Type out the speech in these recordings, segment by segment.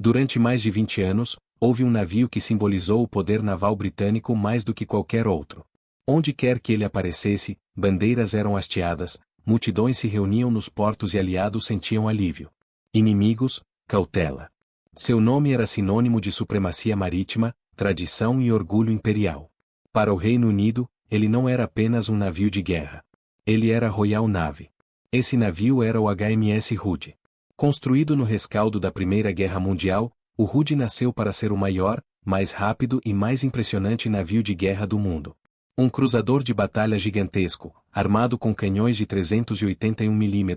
Durante mais de 20 anos, houve um navio que simbolizou o poder naval britânico mais do que qualquer outro. Onde quer que ele aparecesse, bandeiras eram hasteadas, multidões se reuniam nos portos e aliados sentiam alívio. Inimigos, cautela. Seu nome era sinônimo de supremacia marítima, tradição e orgulho imperial. Para o Reino Unido, ele não era apenas um navio de guerra. Ele era a Royal Navy. Esse navio era o HMS Hood. Construído no rescaldo da Primeira Guerra Mundial, o Hood nasceu para ser o maior, mais rápido e mais impressionante navio de guerra do mundo. Um cruzador de batalha gigantesco, armado com canhões de 381 mm,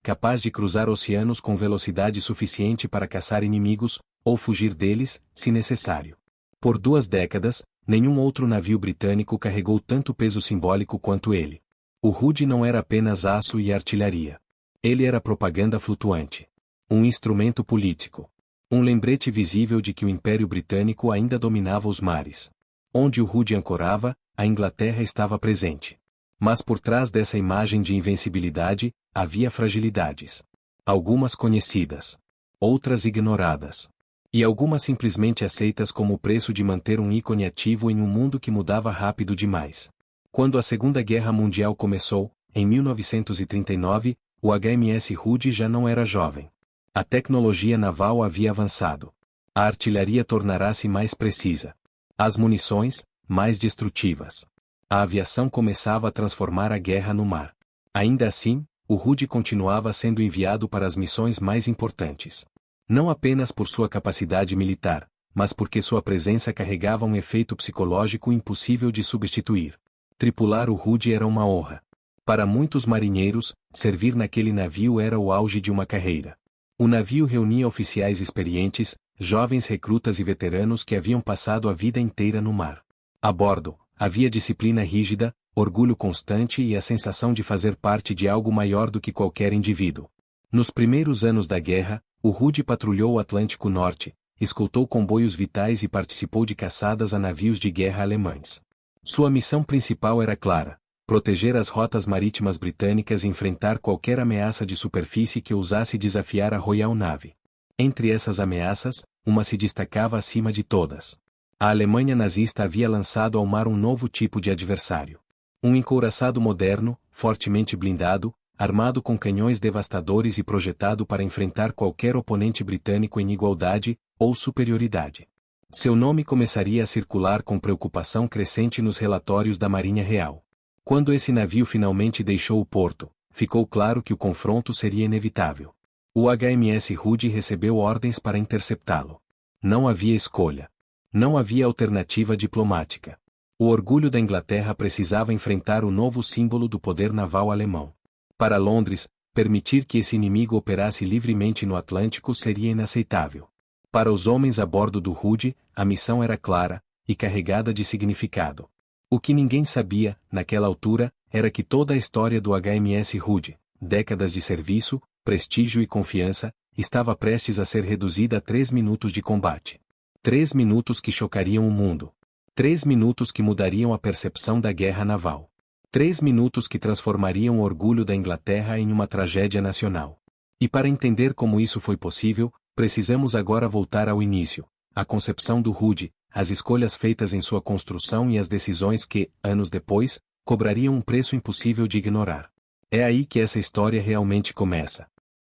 capaz de cruzar oceanos com velocidade suficiente para caçar inimigos, ou fugir deles, se necessário. Por 2 décadas, nenhum outro navio britânico carregou tanto peso simbólico quanto ele. O Hood não era apenas aço e artilharia. Ele era propaganda flutuante. Um instrumento político. Um lembrete visível de que o Império Britânico ainda dominava os mares. Onde o Hood ancorava, a Inglaterra estava presente. Mas por trás dessa imagem de invencibilidade, havia fragilidades. Algumas conhecidas. Outras ignoradas. E algumas simplesmente aceitas como o preço de manter um ícone ativo em um mundo que mudava rápido demais. Quando a Segunda Guerra Mundial começou, em 1939, o HMS Hood já não era jovem. A tecnologia naval havia avançado. A artilharia tornara-se mais precisa. As munições, mais destrutivas. A aviação começava a transformar a guerra no mar. Ainda assim, o Hood continuava sendo enviado para as missões mais importantes. Não apenas por sua capacidade militar, mas porque sua presença carregava um efeito psicológico impossível de substituir. Tripular o Hood era uma honra. Para muitos marinheiros, servir naquele navio era o auge de uma carreira. O navio reunia oficiais experientes, jovens recrutas e veteranos que haviam passado a vida inteira no mar. A bordo, havia disciplina rígida, orgulho constante e a sensação de fazer parte de algo maior do que qualquer indivíduo. Nos primeiros anos da guerra, o Hood patrulhou o Atlântico Norte, escoltou comboios vitais e participou de caçadas a navios de guerra alemães. Sua missão principal era clara: proteger as rotas marítimas britânicas e enfrentar qualquer ameaça de superfície que ousasse desafiar a Royal Navy. Entre essas ameaças, uma se destacava acima de todas. A Alemanha nazista havia lançado ao mar um novo tipo de adversário. Um encouraçado moderno, fortemente blindado, armado com canhões devastadores e projetado para enfrentar qualquer oponente britânico em igualdade ou superioridade. Seu nome começaria a circular com preocupação crescente nos relatórios da Marinha Real. Quando esse navio finalmente deixou o porto, ficou claro que o confronto seria inevitável. O HMS Hood recebeu ordens para interceptá-lo. Não havia escolha. Não havia alternativa diplomática. O orgulho da Inglaterra precisava enfrentar o novo símbolo do poder naval alemão. Para Londres, permitir que esse inimigo operasse livremente no Atlântico seria inaceitável. Para os homens a bordo do Hood, a missão era clara e carregada de significado. O que ninguém sabia, naquela altura, era que toda a história do HMS Hood, décadas de serviço, prestígio e confiança, estava prestes a ser reduzida a 3 minutos de combate. 3 minutos que chocariam o mundo. 3 minutos que mudariam a percepção da guerra naval. 3 minutos que transformariam o orgulho da Inglaterra em uma tragédia nacional. E para entender como isso foi possível, precisamos agora voltar ao início, à concepção do Hood, as escolhas feitas em sua construção e as decisões que, anos depois, cobrariam um preço impossível de ignorar. É aí que essa história realmente começa.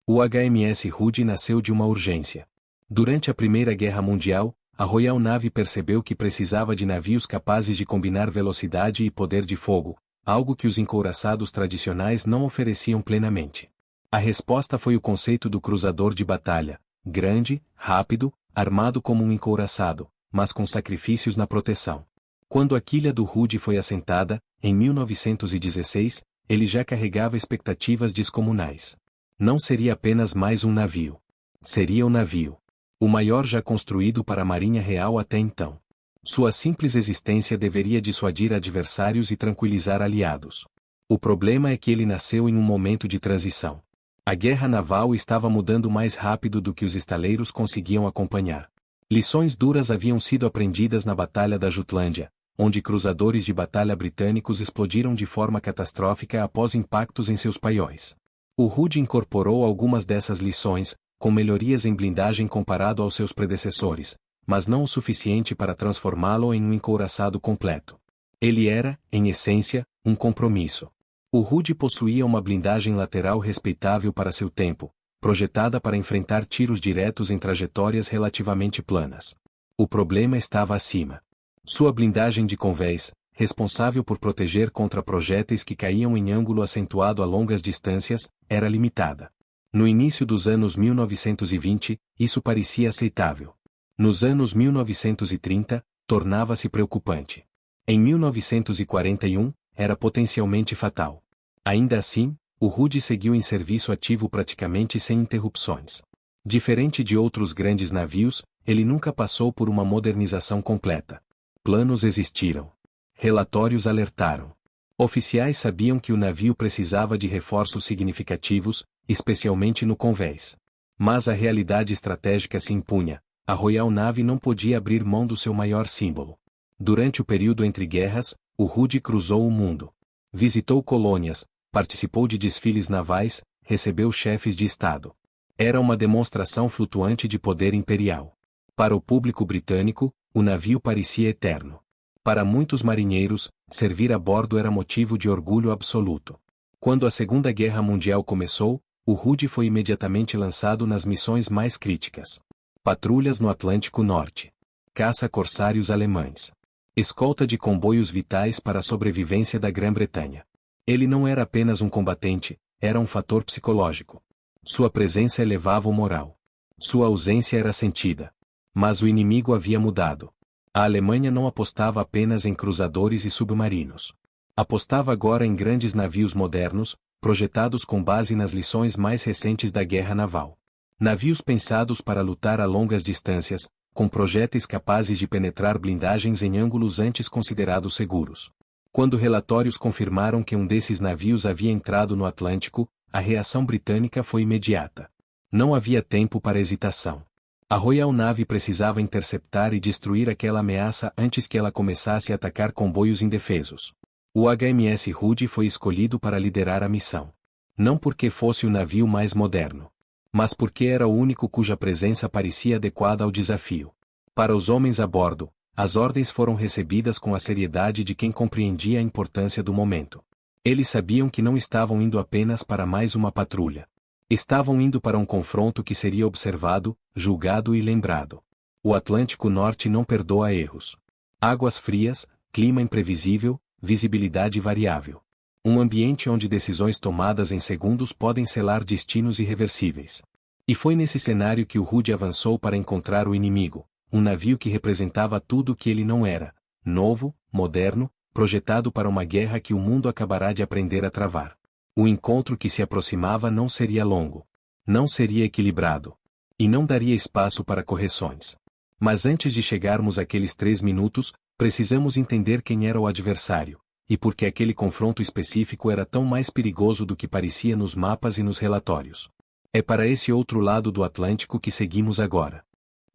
O HMS Hood nasceu de uma urgência. Durante a Primeira Guerra Mundial, a Royal Navy percebeu que precisava de navios capazes de combinar velocidade e poder de fogo, algo que os encouraçados tradicionais não ofereciam plenamente. A resposta foi o conceito do cruzador de batalha, grande, rápido, armado como um encouraçado, mas com sacrifícios na proteção. Quando a quilha do Hood foi assentada, em 1916, ele já carregava expectativas descomunais. Não seria apenas mais um navio. Seria o navio. O maior já construído para a Marinha Real até então. Sua simples existência deveria dissuadir adversários e tranquilizar aliados. O problema é que ele nasceu em um momento de transição. A guerra naval estava mudando mais rápido do que os estaleiros conseguiam acompanhar. Lições duras haviam sido aprendidas na Batalha da Jutlândia, onde cruzadores de batalha britânicos explodiram de forma catastrófica após impactos em seus paióis. O Hood incorporou algumas dessas lições, com melhorias em blindagem comparado aos seus predecessores, mas não o suficiente para transformá-lo em um encouraçado completo. Ele era, em essência, um compromisso. O Hood possuía uma blindagem lateral respeitável para seu tempo, projetada para enfrentar tiros diretos em trajetórias relativamente planas. O problema estava acima. Sua blindagem de convés, responsável por proteger contra projéteis que caíam em ângulo acentuado a longas distâncias, era limitada. No início dos anos 1920, isso parecia aceitável. Nos anos 1930, tornava-se preocupante. Em 1941, era potencialmente fatal. Ainda assim, o Hood seguiu em serviço ativo praticamente sem interrupções. Diferente de outros grandes navios, ele nunca passou por uma modernização completa. Planos existiram. Relatórios alertaram. Oficiais sabiam que o navio precisava de reforços significativos, especialmente no convés. Mas a realidade estratégica se impunha. A Royal Navy não podia abrir mão do seu maior símbolo. Durante o período entre guerras, o Hood cruzou o mundo. Visitou colônias, participou de desfiles navais, recebeu chefes de Estado. Era uma demonstração flutuante de poder imperial. Para o público britânico, o navio parecia eterno. Para muitos marinheiros, servir a bordo era motivo de orgulho absoluto. Quando a Segunda Guerra Mundial começou, o Hood foi imediatamente lançado nas missões mais críticas. Patrulhas no Atlântico Norte. Caça-corsários alemães. Escolta de comboios vitais para a sobrevivência da Grã-Bretanha. Ele não era apenas um combatente, era um fator psicológico. Sua presença elevava o moral. Sua ausência era sentida. Mas o inimigo havia mudado. A Alemanha não apostava apenas em cruzadores e submarinos. Apostava agora em grandes navios modernos, projetados com base nas lições mais recentes da guerra naval. Navios pensados para lutar a longas distâncias, com projéteis capazes de penetrar blindagens em ângulos antes considerados seguros. Quando relatórios confirmaram que um desses navios havia entrado no Atlântico, a reação britânica foi imediata. Não havia tempo para hesitação. A Royal Navy precisava interceptar e destruir aquela ameaça antes que ela começasse a atacar comboios indefesos. O HMS Hood foi escolhido para liderar a missão. Não porque fosse o navio mais moderno, mas porque era o único cuja presença parecia adequada ao desafio. Para os homens a bordo, as ordens foram recebidas com a seriedade de quem compreendia a importância do momento. Eles sabiam que não estavam indo apenas para mais uma patrulha. Estavam indo para um confronto que seria observado, julgado e lembrado. O Atlântico Norte não perdoa erros. Águas frias, clima imprevisível, visibilidade variável. Um ambiente onde decisões tomadas em segundos podem selar destinos irreversíveis. E foi nesse cenário que o Hood avançou para encontrar o inimigo, um navio que representava tudo o que ele não era, novo, moderno, projetado para uma guerra que o mundo acabará de aprender a travar. O encontro que se aproximava não seria longo. Não seria equilibrado. E não daria espaço para correções. Mas antes de chegarmos àqueles 3 minutos, precisamos entender quem era o adversário, e por que aquele confronto específico era tão mais perigoso do que parecia nos mapas e nos relatórios. É para esse outro lado do Atlântico que seguimos agora.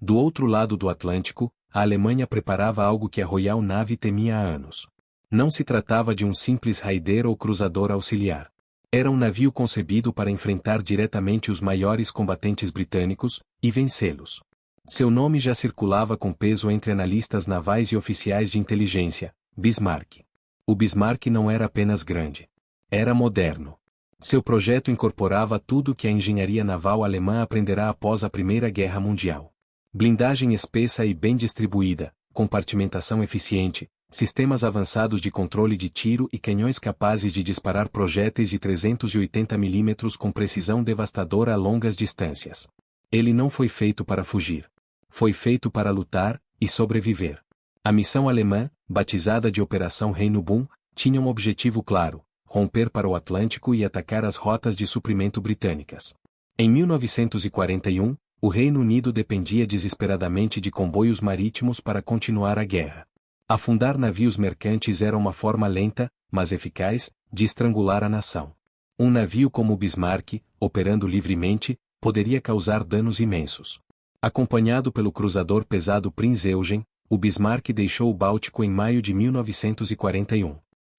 Do outro lado do Atlântico, a Alemanha preparava algo que a Royal Navy temia há anos. Não se tratava de um simples raider ou cruzador auxiliar. Era um navio concebido para enfrentar diretamente os maiores combatentes britânicos, e vencê-los. Seu nome já circulava com peso entre analistas navais e oficiais de inteligência: Bismarck. O Bismarck não era apenas grande. Era moderno. Seu projeto incorporava tudo que a engenharia naval alemã aprenderá após a Primeira Guerra Mundial. Blindagem espessa e bem distribuída, compartimentação eficiente, sistemas avançados de controle de tiro e canhões capazes de disparar projéteis de 380 mm com precisão devastadora a longas distâncias. Ele não foi feito para fugir. Foi feito para lutar e sobreviver. A missão alemã, batizada de Operação Reino Boom, tinha um objetivo claro: romper para o Atlântico e atacar as rotas de suprimento britânicas. Em 1941, o Reino Unido dependia desesperadamente de comboios marítimos para continuar a guerra. Afundar navios mercantes era uma forma lenta, mas eficaz, de estrangular a nação. Um navio como o Bismarck, operando livremente, poderia causar danos imensos. Acompanhado pelo cruzador pesado Prinz Eugen, o Bismarck deixou o Báltico em maio de 1941.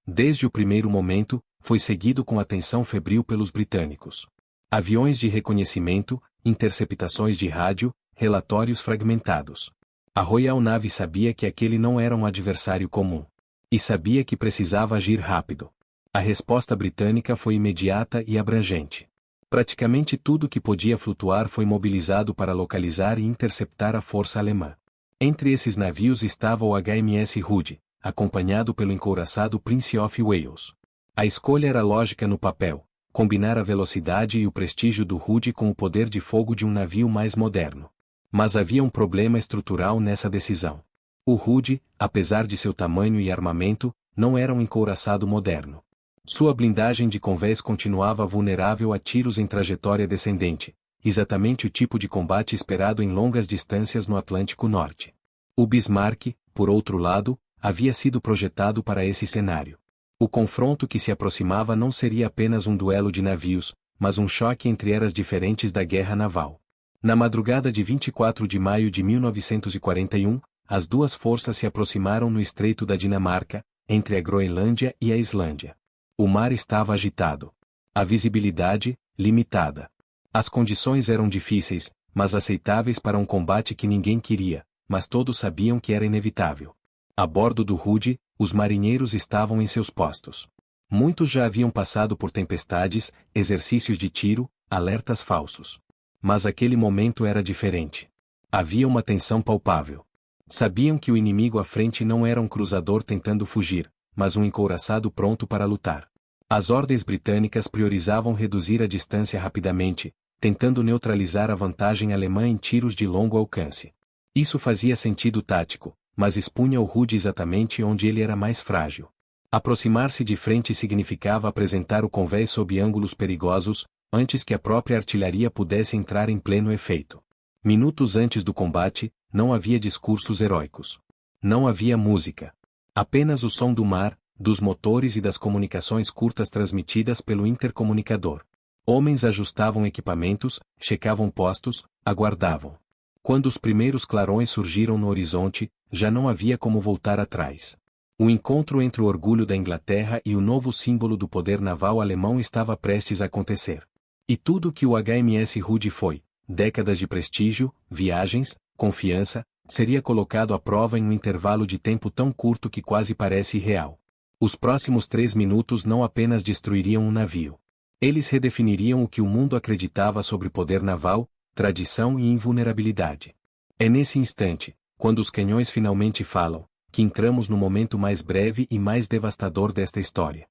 Desde o primeiro momento, foi seguido com atenção febril pelos britânicos. Aviões de reconhecimento, interceptações de rádio, relatórios fragmentados. A Royal Navy sabia que aquele não era um adversário comum. E sabia que precisava agir rápido. A resposta britânica foi imediata e abrangente. Praticamente tudo que podia flutuar foi mobilizado para localizar e interceptar a força alemã. Entre esses navios estava o HMS Hood, acompanhado pelo encouraçado Prince of Wales. A escolha era lógica no papel, combinar a velocidade e o prestígio do Hood com o poder de fogo de um navio mais moderno. Mas havia um problema estrutural nessa decisão. O Hood, apesar de seu tamanho e armamento, não era um encouraçado moderno. Sua blindagem de convés continuava vulnerável a tiros em trajetória descendente, exatamente o tipo de combate esperado em longas distâncias no Atlântico Norte. O Bismarck, por outro lado, havia sido projetado para esse cenário. O confronto que se aproximava não seria apenas um duelo de navios, mas um choque entre eras diferentes da guerra naval. Na madrugada de 24 de maio de 1941, as duas forças se aproximaram no Estreito da Dinamarca, entre a Groenlândia e a Islândia. O mar estava agitado. A visibilidade, limitada. As condições eram difíceis, mas aceitáveis para um combate que ninguém queria, mas todos sabiam que era inevitável. A bordo do Hood, os marinheiros estavam em seus postos. Muitos já haviam passado por tempestades, exercícios de tiro, alertas falsos. Mas aquele momento era diferente. Havia uma tensão palpável. Sabiam que o inimigo à frente não era um cruzador tentando fugir, mas um encouraçado pronto para lutar. As ordens britânicas priorizavam reduzir a distância rapidamente, tentando neutralizar a vantagem alemã em tiros de longo alcance. Isso fazia sentido tático, mas expunha o Hood exatamente onde ele era mais frágil. Aproximar-se de frente significava apresentar o convés sob ângulos perigosos, antes que a própria artilharia pudesse entrar em pleno efeito. Minutos antes do combate, não havia discursos heróicos. Não havia música. Apenas o som do mar, dos motores e das comunicações curtas transmitidas pelo intercomunicador. Homens ajustavam equipamentos, checavam postos, aguardavam. Quando os primeiros clarões surgiram no horizonte, já não havia como voltar atrás. O encontro entre o orgulho da Inglaterra e o novo símbolo do poder naval alemão estava prestes a acontecer. E tudo o que o HMS Hood foi, décadas de prestígio, viagens, confiança, seria colocado à prova em um intervalo de tempo tão curto que quase parece irreal. Os próximos 3 minutos não apenas destruiriam um navio. Eles redefiniriam o que o mundo acreditava sobre poder naval, tradição e invulnerabilidade. É nesse instante, quando os canhões finalmente falam, que entramos no momento mais breve e mais devastador desta história.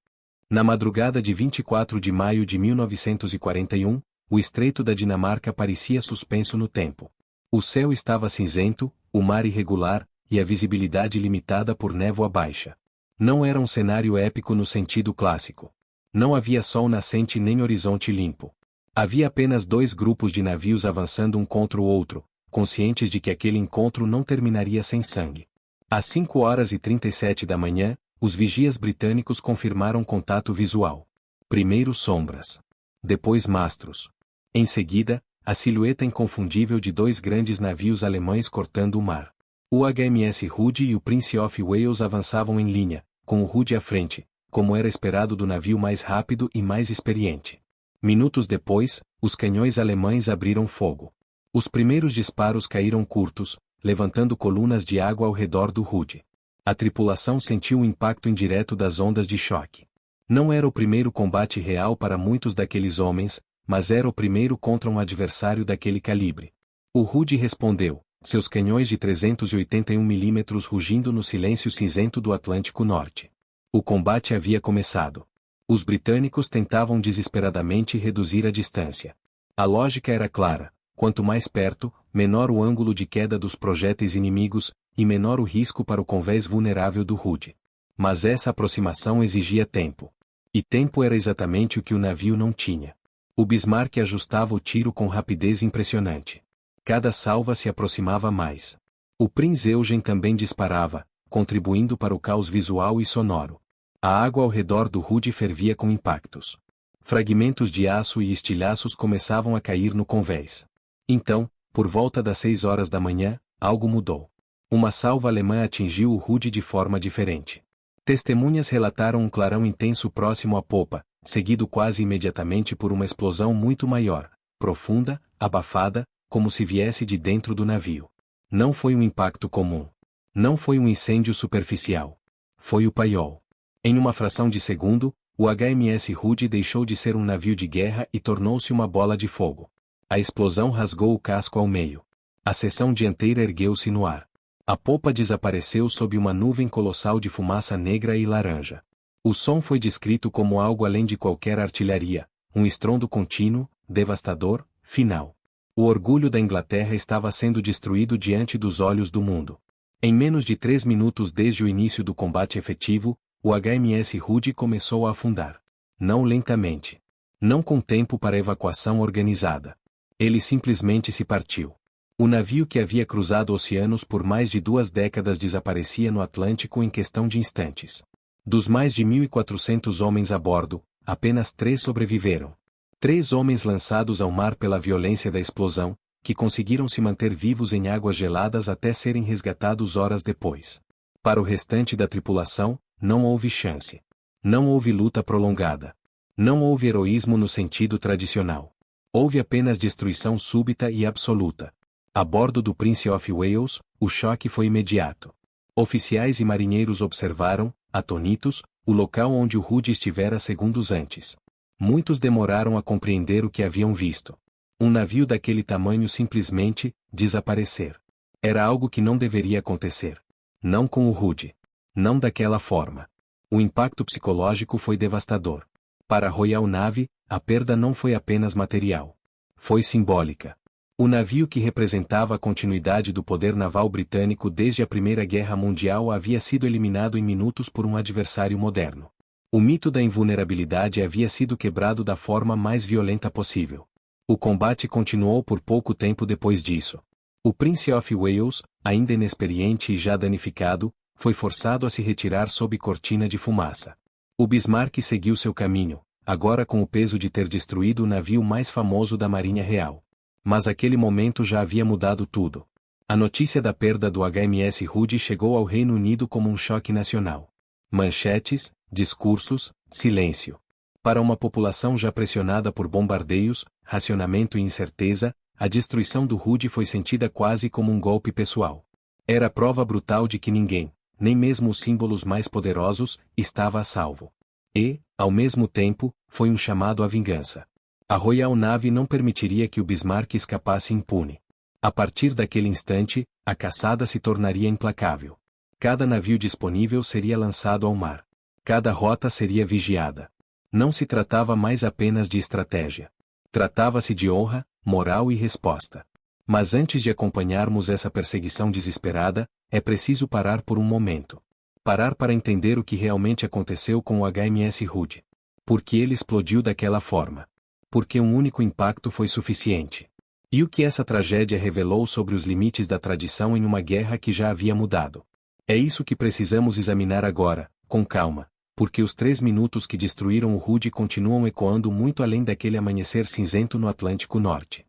Na madrugada de 24 de maio de 1941, o Estreito da Dinamarca parecia suspenso no tempo. O céu estava cinzento, o mar irregular, e a visibilidade limitada por névoa baixa. Não era um cenário épico no sentido clássico. Não havia sol nascente nem horizonte limpo. Havia apenas 2 grupos de navios avançando um contra o outro, conscientes de que aquele encontro não terminaria sem sangue. Às 5h37 da manhã, os vigias britânicos confirmaram contato visual. Primeiro sombras. Depois mastros. Em seguida, a silhueta inconfundível de 2 grandes navios alemães cortando o mar. O HMS Hood e o Prince of Wales avançavam em linha, com o Hood à frente, como era esperado do navio mais rápido e mais experiente. Minutos depois, os canhões alemães abriram fogo. Os primeiros disparos caíram curtos, levantando colunas de água ao redor do Hood. A tripulação sentiu o impacto indireto das ondas de choque. Não era o primeiro combate real para muitos daqueles homens, mas era o primeiro contra um adversário daquele calibre. O Hood respondeu, seus canhões de 381 mm rugindo no silêncio cinzento do Atlântico Norte. O combate havia começado. Os britânicos tentavam desesperadamente reduzir a distância. A lógica era clara: quanto mais perto, menor o ângulo de queda dos projéteis inimigos, e menor o risco para o convés vulnerável do Hood. Mas essa aproximação exigia tempo. E tempo era exatamente o que o navio não tinha. O Bismarck ajustava o tiro com rapidez impressionante. Cada salva se aproximava mais. O Prinz Eugen também disparava, contribuindo para o caos visual e sonoro. A água ao redor do Hood fervia com impactos. Fragmentos de aço e estilhaços começavam a cair no convés. Então, por volta das 6h da manhã, algo mudou. Uma salva alemã atingiu o Hood de forma diferente. Testemunhas relataram um clarão intenso próximo à popa, seguido quase imediatamente por uma explosão muito maior, profunda, abafada, como se viesse de dentro do navio. Não foi um impacto comum. Não foi um incêndio superficial. Foi o paiol. Em uma fração de segundo, o HMS Hood deixou de ser um navio de guerra e tornou-se uma bola de fogo. A explosão rasgou o casco ao meio. A seção dianteira ergueu-se no ar. A popa desapareceu sob uma nuvem colossal de fumaça negra e laranja. O som foi descrito como algo além de qualquer artilharia, um estrondo contínuo, devastador, final. O orgulho da Inglaterra estava sendo destruído diante dos olhos do mundo. Em menos de 3 minutos desde o início do combate efetivo, o HMS Hood começou a afundar. Não lentamente. Não com tempo para evacuação organizada. Ele simplesmente se partiu. O navio que havia cruzado oceanos por mais de 2 décadas desaparecia no Atlântico em questão de instantes. Dos mais de 1.400 homens a bordo, apenas 3 sobreviveram. 3 homens lançados ao mar pela violência da explosão, que conseguiram se manter vivos em águas geladas até serem resgatados horas depois. Para o restante da tripulação, não houve chance. Não houve luta prolongada. Não houve heroísmo no sentido tradicional. Houve apenas destruição súbita e absoluta. A bordo do Prince of Wales, o choque foi imediato. Oficiais e marinheiros observaram, atônitos, o local onde o Hood estivera segundos antes. Muitos demoraram a compreender o que haviam visto. Um navio daquele tamanho simplesmente desaparecer. Era algo que não deveria acontecer. Não com o Hood. Não daquela forma. O impacto psicológico foi devastador. Para a Royal Navy, a perda não foi apenas material. Foi simbólica. O navio que representava a continuidade do poder naval britânico desde a Primeira Guerra Mundial havia sido eliminado em minutos por um adversário moderno. O mito da invulnerabilidade havia sido quebrado da forma mais violenta possível. O combate continuou por pouco tempo depois disso. O Prince of Wales, ainda inexperiente e já danificado, foi forçado a se retirar sob cortina de fumaça. O Bismarck seguiu seu caminho, agora com o peso de ter destruído o navio mais famoso da Marinha Real. Mas aquele momento já havia mudado tudo. A notícia da perda do HMS Hood chegou ao Reino Unido como um choque nacional. Manchetes, discursos, silêncio. Para uma população já pressionada por bombardeios, racionamento e incerteza, a destruição do Hood foi sentida quase como um golpe pessoal. Era prova brutal de que ninguém, nem mesmo os símbolos mais poderosos, estava a salvo. E, ao mesmo tempo, foi um chamado à vingança. A Royal Navy não permitiria que o Bismarck escapasse impune. A partir daquele instante, a caçada se tornaria implacável. Cada navio disponível seria lançado ao mar. Cada rota seria vigiada. Não se tratava mais apenas de estratégia. Tratava-se de honra, moral e resposta. Mas antes de acompanharmos essa perseguição desesperada, é preciso parar por um momento. Parar para entender o que realmente aconteceu com o HMS Hood. Por que ele explodiu daquela forma? Porque um único impacto foi suficiente. E o que essa tragédia revelou sobre os limites da tradição em uma guerra que já havia mudado? É isso que precisamos examinar agora, com calma, porque os 3 minutos que destruíram o Hood continuam ecoando muito além daquele amanhecer cinzento no Atlântico Norte.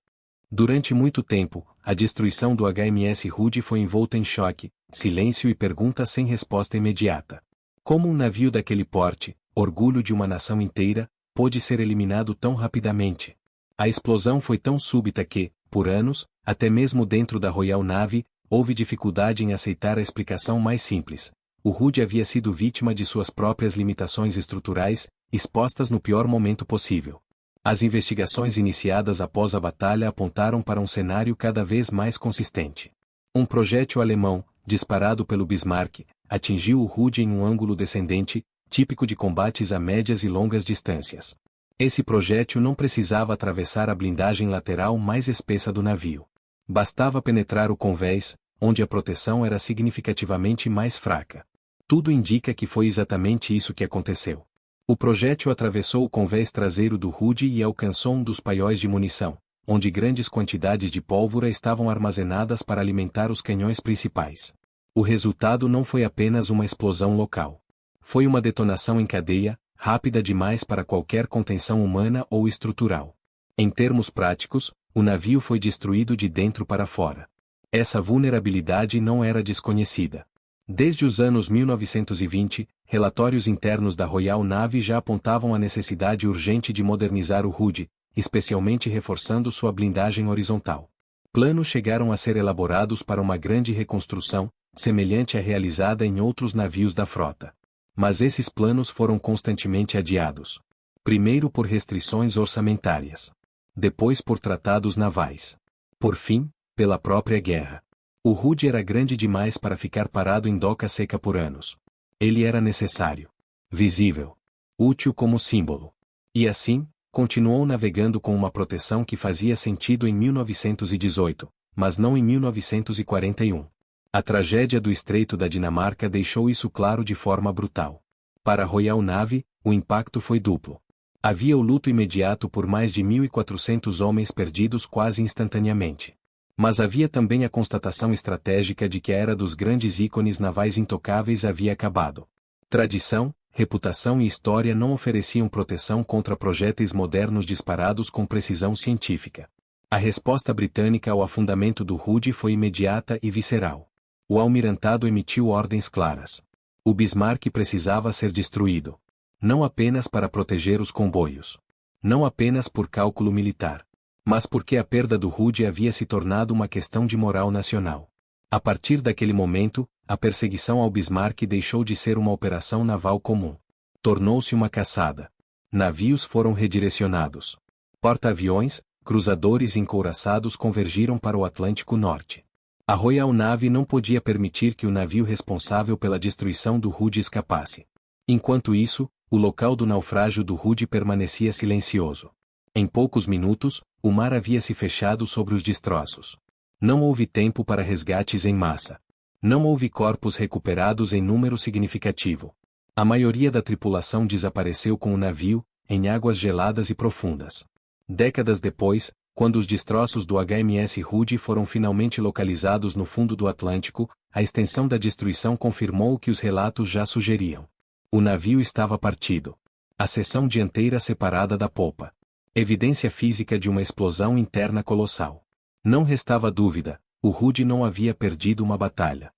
Durante muito tempo, a destruição do HMS Hood foi envolta em choque, silêncio e pergunta sem resposta imediata. Como um navio daquele porte, orgulho de uma nação inteira, pôde ser eliminado tão rapidamente? A explosão foi tão súbita que, por anos, até mesmo dentro da Royal Navy, houve dificuldade em aceitar a explicação mais simples. O Hood havia sido vítima de suas próprias limitações estruturais, expostas no pior momento possível. As investigações iniciadas após a batalha apontaram para um cenário cada vez mais consistente. Um projétil alemão, disparado pelo Bismarck, atingiu o Hood em um ângulo descendente, típico de combates a médias e longas distâncias. Esse projétil não precisava atravessar a blindagem lateral mais espessa do navio. Bastava penetrar o convés, onde a proteção era significativamente mais fraca. Tudo indica que foi exatamente isso que aconteceu. O projétil atravessou o convés traseiro do Hood e alcançou um dos paióis de munição, onde grandes quantidades de pólvora estavam armazenadas para alimentar os canhões principais. O resultado não foi apenas uma explosão local. Foi uma detonação em cadeia, rápida demais para qualquer contenção humana ou estrutural. Em termos práticos, o navio foi destruído de dentro para fora. Essa vulnerabilidade não era desconhecida. Desde os anos 1920, relatórios internos da Royal Navy já apontavam a necessidade urgente de modernizar o Hood, especialmente reforçando sua blindagem horizontal. Planos chegaram a ser elaborados para uma grande reconstrução, semelhante à realizada em outros navios da frota. Mas esses planos foram constantemente adiados. Primeiro por restrições orçamentárias. Depois por tratados navais. Por fim, pela própria guerra. O Hood era grande demais para ficar parado em doca seca por anos. Ele era necessário. Visível. Útil como símbolo. E assim, continuou navegando com uma proteção que fazia sentido em 1918, mas não em 1941. A tragédia do Estreito da Dinamarca deixou isso claro de forma brutal. Para a Royal Navy, o impacto foi duplo. Havia o luto imediato por mais de 1.400 homens perdidos quase instantaneamente. Mas havia também a constatação estratégica de que a era dos grandes ícones navais intocáveis havia acabado. Tradição, reputação e história não ofereciam proteção contra projéteis modernos disparados com precisão científica. A resposta britânica ao afundamento do Hood foi imediata e visceral. O almirantado emitiu ordens claras. O Bismarck precisava ser destruído. Não apenas para proteger os comboios. Não apenas por cálculo militar. Mas porque a perda do Hood havia se tornado uma questão de moral nacional. A partir daquele momento, a perseguição ao Bismarck deixou de ser uma operação naval comum. Tornou-se uma caçada. Navios foram redirecionados. Porta-aviões, cruzadores e encouraçados convergiram para o Atlântico Norte. A Royal Navy não podia permitir que o navio responsável pela destruição do Hood escapasse. Enquanto isso, o local do naufrágio do Hood permanecia silencioso. Em poucos minutos, o mar havia se fechado sobre os destroços. Não houve tempo para resgates em massa. Não houve corpos recuperados em número significativo. A maioria da tripulação desapareceu com o navio, em águas geladas e profundas. Décadas depois, quando os destroços do HMS Hood foram finalmente localizados no fundo do Atlântico, a extensão da destruição confirmou o que os relatos já sugeriam. O navio estava partido. A seção dianteira separada da popa. Evidência física de uma explosão interna colossal. Não restava dúvida, o Hood não havia perdido uma batalha.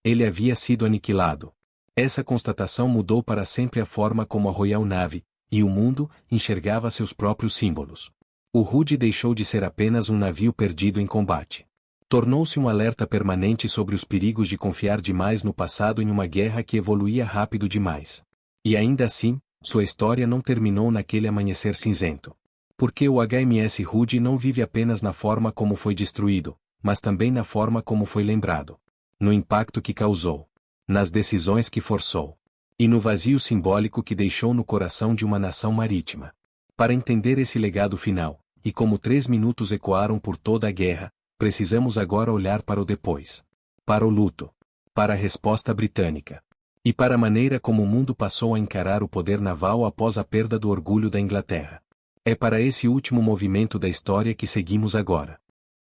Ele havia sido aniquilado. Essa constatação mudou para sempre a forma como a Royal Navy, e o mundo, enxergava seus próprios símbolos. O Hood deixou de ser apenas um navio perdido em combate. Tornou-se um alerta permanente sobre os perigos de confiar demais no passado em uma guerra que evoluía rápido demais. E ainda assim, sua história não terminou naquele amanhecer cinzento. Porque o HMS Hood não vive apenas na forma como foi destruído, mas também na forma como foi lembrado. No impacto que causou. Nas decisões que forçou. E no vazio simbólico que deixou no coração de uma nação marítima. Para entender esse legado final, e como 3 minutos ecoaram por toda a guerra, precisamos agora olhar para o depois. Para o luto. Para a resposta britânica. E para a maneira como o mundo passou a encarar o poder naval após a perda do orgulho da Inglaterra. É para esse último movimento da história que seguimos agora.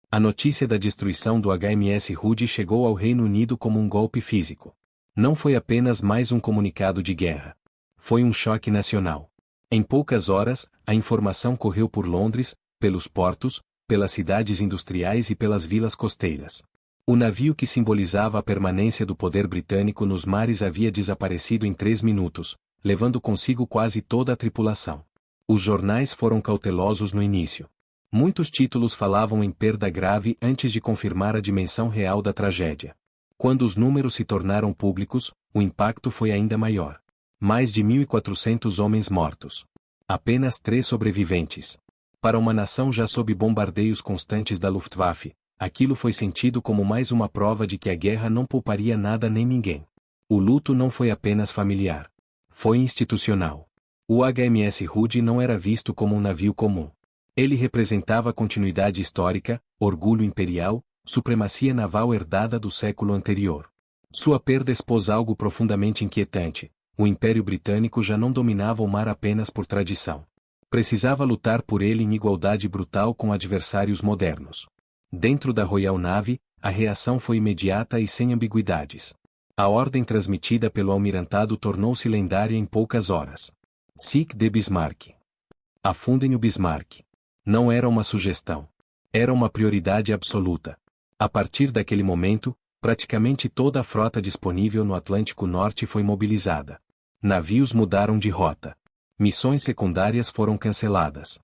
A notícia da destruição do HMS Hood chegou ao Reino Unido como um golpe físico. Não foi apenas mais um comunicado de guerra. Foi um choque nacional. Em poucas horas, a informação correu por Londres, pelos portos, pelas cidades industriais e pelas vilas costeiras. O navio que simbolizava a permanência do poder britânico nos mares havia desaparecido em 3 minutos, levando consigo quase toda a tripulação. Os jornais foram cautelosos no início. Muitos títulos falavam em perda grave antes de confirmar a dimensão real da tragédia. Quando os números se tornaram públicos, o impacto foi ainda maior. Mais de 1.400 homens mortos. Apenas 3 sobreviventes. Para uma nação já sob bombardeios constantes da Luftwaffe, aquilo foi sentido como mais uma prova de que a guerra não pouparia nada nem ninguém. O luto não foi apenas familiar. Foi institucional. O HMS Hood não era visto como um navio comum. Ele representava continuidade histórica, orgulho imperial, supremacia naval herdada do século anterior. Sua perda expôs algo profundamente inquietante. O Império Britânico já não dominava o mar apenas por tradição. Precisava lutar por ele em igualdade brutal com adversários modernos. Dentro da Royal Navy, a reação foi imediata e sem ambiguidades. A ordem transmitida pelo almirantado tornou-se lendária em poucas horas. Sic de Bismarck. Afundem o Bismarck. Não era uma sugestão. Era uma prioridade absoluta. A partir daquele momento, praticamente toda a frota disponível no Atlântico Norte foi mobilizada. Navios mudaram de rota. Missões secundárias foram canceladas.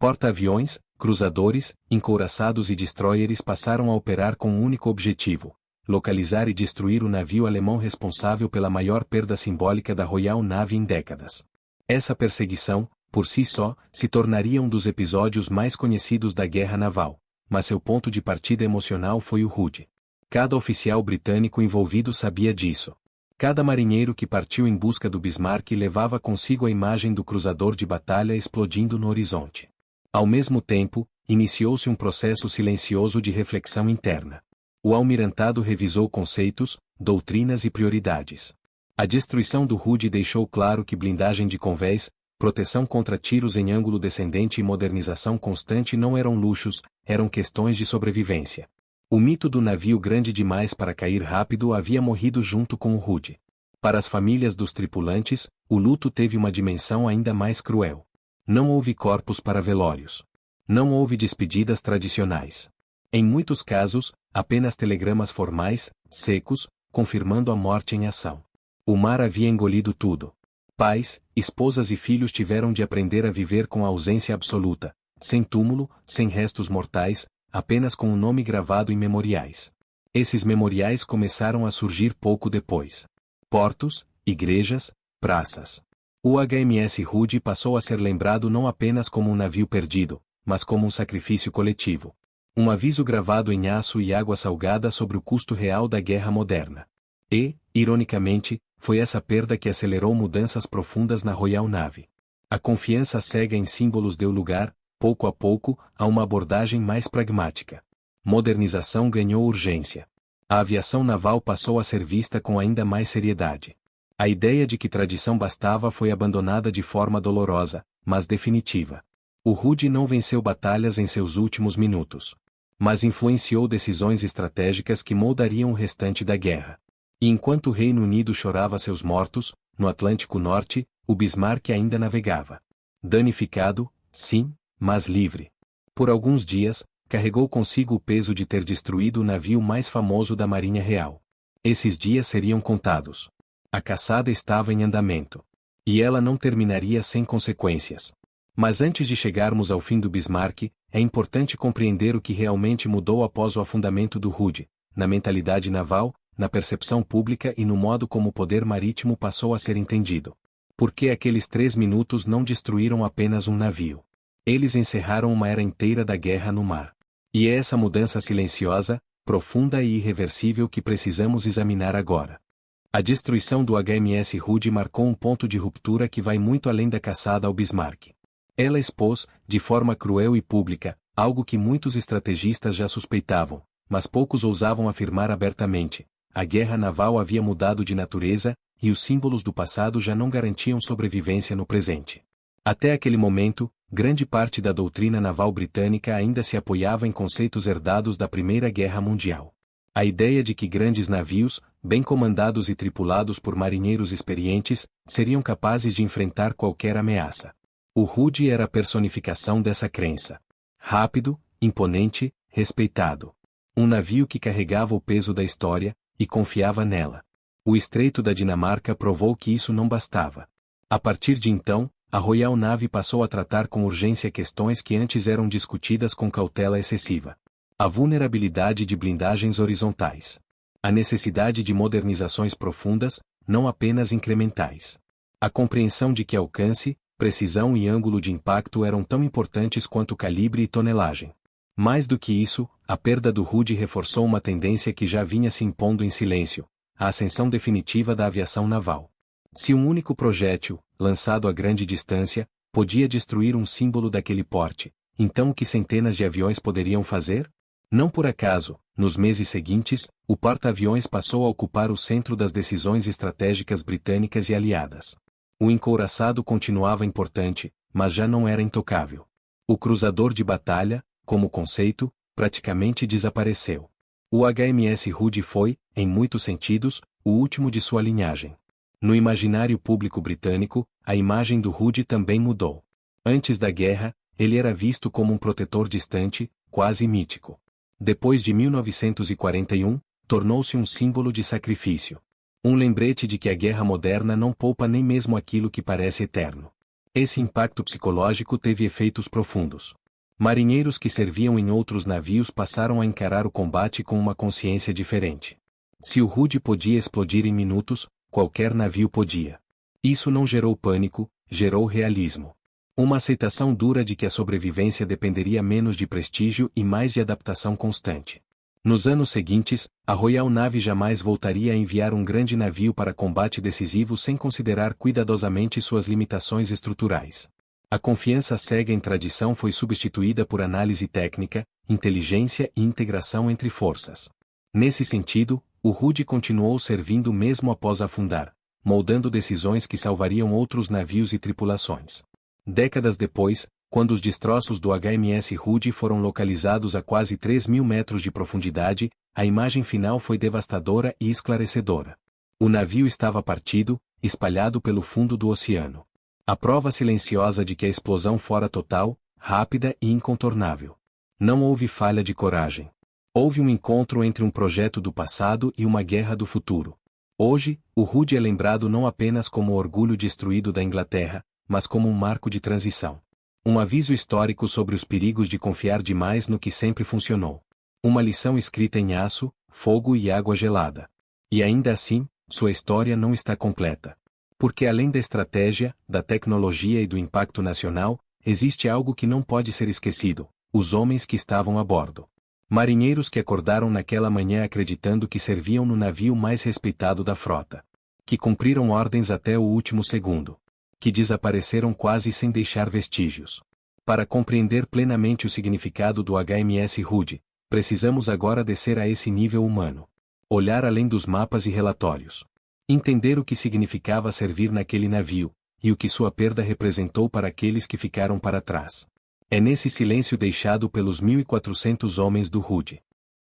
Porta-aviões, cruzadores, encouraçados e destroyers passaram a operar com um único objetivo: localizar e destruir o navio alemão responsável pela maior perda simbólica da Royal Navy em décadas. Essa perseguição, por si só, se tornaria um dos episódios mais conhecidos da guerra naval, mas seu ponto de partida emocional foi o Hood. Cada oficial britânico envolvido sabia disso. Cada marinheiro que partiu em busca do Bismarck levava consigo a imagem do cruzador de batalha explodindo no horizonte. Ao mesmo tempo, iniciou-se um processo silencioso de reflexão interna. O almirantado revisou conceitos, doutrinas e prioridades. A destruição do Hood deixou claro que blindagem de convés, proteção contra tiros em ângulo descendente e modernização constante não eram luxos, eram questões de sobrevivência. O mito do navio grande demais para cair rápido havia morrido junto com o Hood. Para as famílias dos tripulantes, o luto teve uma dimensão ainda mais cruel. Não houve corpos para velórios. Não houve despedidas tradicionais. Em muitos casos, apenas telegramas formais, secos, confirmando a morte em ação. O mar havia engolido tudo. Pais, esposas e filhos tiveram de aprender a viver com a ausência absoluta, sem túmulo, sem restos mortais, apenas com o nome gravado em memoriais. Esses memoriais começaram a surgir pouco depois. Portos, igrejas, praças. O HMS Hood passou a ser lembrado não apenas como um navio perdido, mas como um sacrifício coletivo. Um aviso gravado em aço e água salgada sobre o custo real da guerra moderna. E, ironicamente, foi essa perda que acelerou mudanças profundas na Royal Navy. A confiança cega em símbolos deu lugar, pouco a pouco, a uma abordagem mais pragmática. Modernização ganhou urgência. A aviação naval passou a ser vista com ainda mais seriedade. A ideia de que tradição bastava foi abandonada de forma dolorosa, mas definitiva. O Hood não venceu batalhas em seus últimos minutos, mas influenciou decisões estratégicas que moldariam o restante da guerra. E enquanto o Reino Unido chorava seus mortos, no Atlântico Norte, o Bismarck ainda navegava. Danificado, sim, mas livre. Por alguns dias, carregou consigo o peso de ter destruído o navio mais famoso da Marinha Real. Esses dias seriam contados. A caçada estava em andamento. E ela não terminaria sem consequências. Mas antes de chegarmos ao fim do Bismarck, é importante compreender o que realmente mudou após o afundamento do Hood, na mentalidade naval, na percepção pública e no modo como o poder marítimo passou a ser entendido. Porque aqueles 3 minutos não destruíram apenas um navio. Eles encerraram uma era inteira da guerra no mar. E é essa mudança silenciosa, profunda e irreversível que precisamos examinar agora. A destruição do HMS Hood marcou um ponto de ruptura que vai muito além da caçada ao Bismarck. Ela expôs, de forma cruel e pública, algo que muitos estrategistas já suspeitavam, mas poucos ousavam afirmar abertamente: a guerra naval havia mudado de natureza, e os símbolos do passado já não garantiam sobrevivência no presente. Até aquele momento, grande parte da doutrina naval britânica ainda se apoiava em conceitos herdados da Primeira Guerra Mundial. A ideia de que grandes navios, bem comandados e tripulados por marinheiros experientes, seriam capazes de enfrentar qualquer ameaça. O Hood era a personificação dessa crença. Rápido, imponente, respeitado. Um navio que carregava o peso da história, e confiava nela. O Estreito da Dinamarca provou que isso não bastava. A partir de então, a Royal Navy passou a tratar com urgência questões que antes eram discutidas com cautela excessiva. A vulnerabilidade de blindagens horizontais. A necessidade de modernizações profundas, não apenas incrementais. A compreensão de que alcance, precisão e ângulo de impacto eram tão importantes quanto calibre e tonelagem. Mais do que isso, a perda do Hood reforçou uma tendência que já vinha se impondo em silêncio: a ascensão definitiva da aviação naval. Se um único projétil, lançado a grande distância, podia destruir um símbolo daquele porte, então o que centenas de aviões poderiam fazer? Não por acaso, nos meses seguintes, o porta-aviões passou a ocupar o centro das decisões estratégicas britânicas e aliadas. O encouraçado continuava importante, mas já não era intocável. O cruzador de batalha, como conceito, praticamente desapareceu. O HMS Hood foi, em muitos sentidos, o último de sua linhagem. No imaginário público britânico, a imagem do Hood também mudou. Antes da guerra, ele era visto como um protetor distante, quase mítico. Depois de 1941, tornou-se um símbolo de sacrifício. Um lembrete de que a guerra moderna não poupa nem mesmo aquilo que parece eterno. Esse impacto psicológico teve efeitos profundos. Marinheiros que serviam em outros navios passaram a encarar o combate com uma consciência diferente. Se o Hood podia explodir em minutos, qualquer navio podia. Isso não gerou pânico, gerou realismo. Uma aceitação dura de que a sobrevivência dependeria menos de prestígio e mais de adaptação constante. Nos anos seguintes, a Royal Navy jamais voltaria a enviar um grande navio para combate decisivo sem considerar cuidadosamente suas limitações estruturais. A confiança cega em tradição foi substituída por análise técnica, inteligência e integração entre forças. Nesse sentido, o Hood continuou servindo mesmo após afundar, moldando decisões que salvariam outros navios e tripulações. Décadas depois, quando os destroços do HMS Hood foram localizados a quase 3.000 metros de profundidade, a imagem final foi devastadora e esclarecedora. O navio estava partido, espalhado pelo fundo do oceano. A prova silenciosa de que a explosão fora total, rápida e incontornável. Não houve falha de coragem. Houve um encontro entre um projeto do passado e uma guerra do futuro. Hoje, o Hood é lembrado não apenas como o orgulho destruído da Inglaterra, mas como um marco de transição. Um aviso histórico sobre os perigos de confiar demais no que sempre funcionou. Uma lição escrita em aço, fogo e água gelada. E ainda assim, sua história não está completa. Porque além da estratégia, da tecnologia e do impacto nacional, existe algo que não pode ser esquecido: os homens que estavam a bordo. Marinheiros que acordaram naquela manhã acreditando que serviam no navio mais respeitado da frota. Que cumpriram ordens até o último segundo. Que desapareceram quase sem deixar vestígios. Para compreender plenamente o significado do HMS Hood, precisamos agora descer a esse nível humano. Olhar além dos mapas e relatórios. Entender o que significava servir naquele navio, e o que sua perda representou para aqueles que ficaram para trás. É nesse silêncio deixado pelos 1.400 homens do Hood.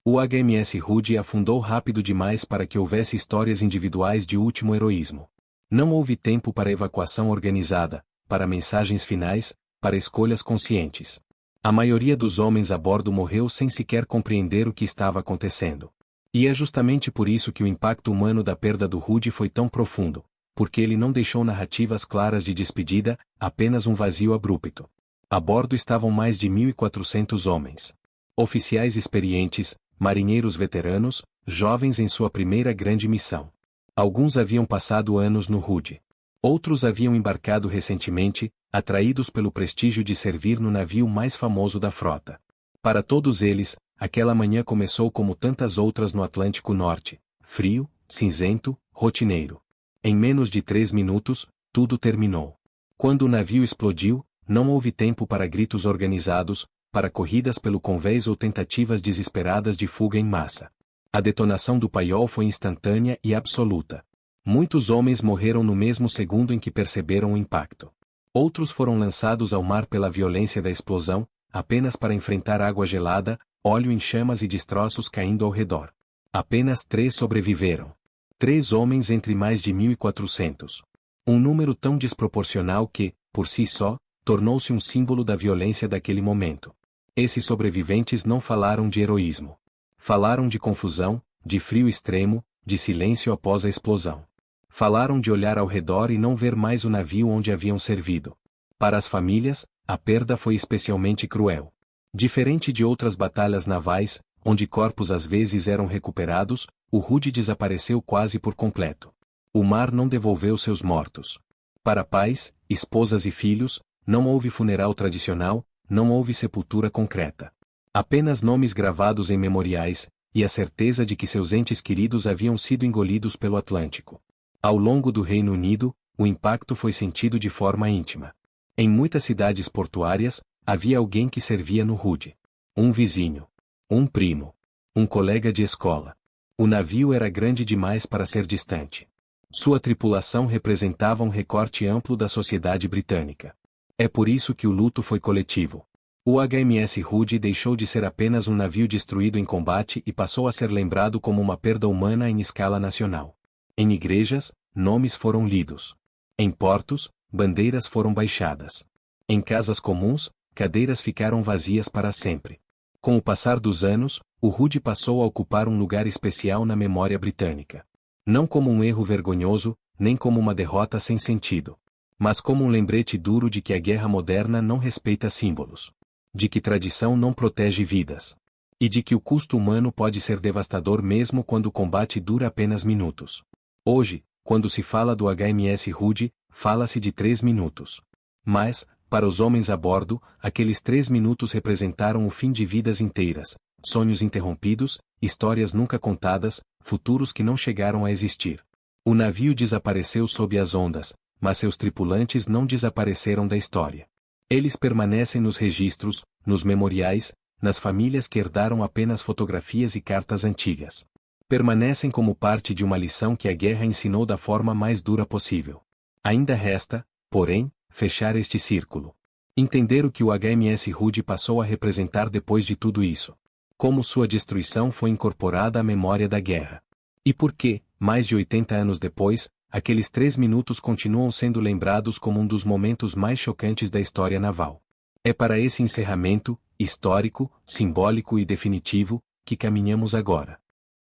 O HMS Hood afundou rápido demais para que houvesse histórias individuais de último heroísmo. Não houve tempo para evacuação organizada, para mensagens finais, para escolhas conscientes. A maioria dos homens a bordo morreu sem sequer compreender o que estava acontecendo. E é justamente por isso que o impacto humano da perda do Hood foi tão profundo, porque ele não deixou narrativas claras de despedida, apenas um vazio abrupto. A bordo estavam mais de 1.400 homens. Oficiais experientes, marinheiros veteranos, jovens em sua primeira grande missão. Alguns haviam passado anos no Hood. Outros haviam embarcado recentemente, atraídos pelo prestígio de servir no navio mais famoso da frota. Para todos eles, aquela manhã começou como tantas outras no Atlântico Norte: frio, cinzento, rotineiro. Em menos de 3 minutos, tudo terminou. Quando o navio explodiu, não houve tempo para gritos organizados, para corridas pelo convés ou tentativas desesperadas de fuga em massa. A detonação do paiol foi instantânea e absoluta. Muitos homens morreram no mesmo segundo em que perceberam o impacto. Outros foram lançados ao mar pela violência da explosão, apenas para enfrentar água gelada, óleo em chamas e destroços caindo ao redor. Apenas 3 sobreviveram. 3 homens entre mais de 1.400. Um número tão desproporcional que, por si só, tornou-se um símbolo da violência daquele momento. Esses sobreviventes não falaram de heroísmo. Falaram de confusão, de frio extremo, de silêncio após a explosão. Falaram de olhar ao redor e não ver mais o navio onde haviam servido. Para as famílias, a perda foi especialmente cruel. Diferente de outras batalhas navais, onde corpos às vezes eram recuperados, o Hood desapareceu quase por completo. O mar não devolveu seus mortos. Para pais, esposas e filhos, não houve funeral tradicional, não houve sepultura concreta. Apenas nomes gravados em memoriais, e a certeza de que seus entes queridos haviam sido engolidos pelo Atlântico. Ao longo do Reino Unido, o impacto foi sentido de forma íntima. Em muitas cidades portuárias, havia alguém que servia no Hood. Um vizinho. Um primo. Um colega de escola. O navio era grande demais para ser distante. Sua tripulação representava um recorte amplo da sociedade britânica. É por isso que o luto foi coletivo. O HMS Hood deixou de ser apenas um navio destruído em combate e passou a ser lembrado como uma perda humana em escala nacional. Em igrejas, nomes foram lidos. Em portos, bandeiras foram baixadas. Em casas comuns, cadeiras ficaram vazias para sempre. Com o passar dos anos, o Hood passou a ocupar um lugar especial na memória britânica. Não como um erro vergonhoso, nem como uma derrota sem sentido. mas como um lembrete duro de que a guerra moderna não respeita símbolos, de que tradição não protege vidas, e de que o custo humano pode ser devastador mesmo quando o combate dura apenas minutos. Hoje, quando se fala do HMS Rude, fala-se de 3 minutos. Mas, para os homens a bordo, aqueles 3 minutos representaram o fim de vidas inteiras, sonhos interrompidos, histórias nunca contadas, futuros que não chegaram a existir. O navio desapareceu sob as ondas, mas seus tripulantes não desapareceram da história. Eles permanecem nos registros, nos memoriais, nas famílias que herdaram apenas fotografias e cartas antigas. Permanecem como parte de uma lição que a guerra ensinou da forma mais dura possível. Ainda resta, porém, fechar este círculo. Entender o que o HMS Rude passou a representar depois de tudo isso. Como sua destruição foi incorporada à memória da guerra. E por que, mais de 80 anos depois, aqueles 3 minutos continuam sendo lembrados como um dos momentos mais chocantes da história naval. É para esse encerramento, histórico, simbólico e definitivo, que caminhamos agora.